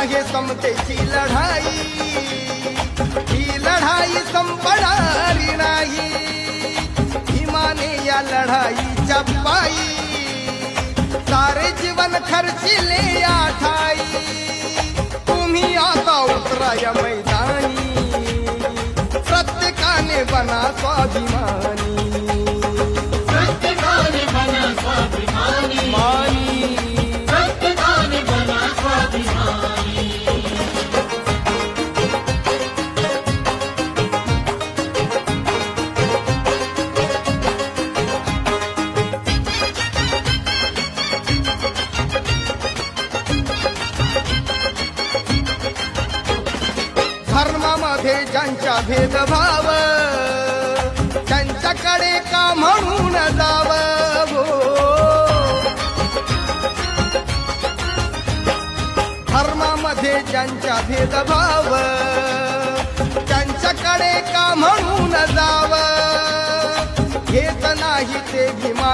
आहे समतेची लढाई, ही लढाई संपणारी नाही. भीमाने या लढाईच्या पायी सारे जीवन खर्चिले या ठाई. तुम्ही आता उतरा या मैदानी, प्रत्येकाने बना स्वाभिमानी. धर्मामध्ये ज्यांच्या भेदभाव त्यांच्याकडे का म्हणून जावं हो. धर्मामध्ये ज्यांच्या भेदभाव त्यांच्याकडे का म्हणून जावं. घेत नाही ते भीमा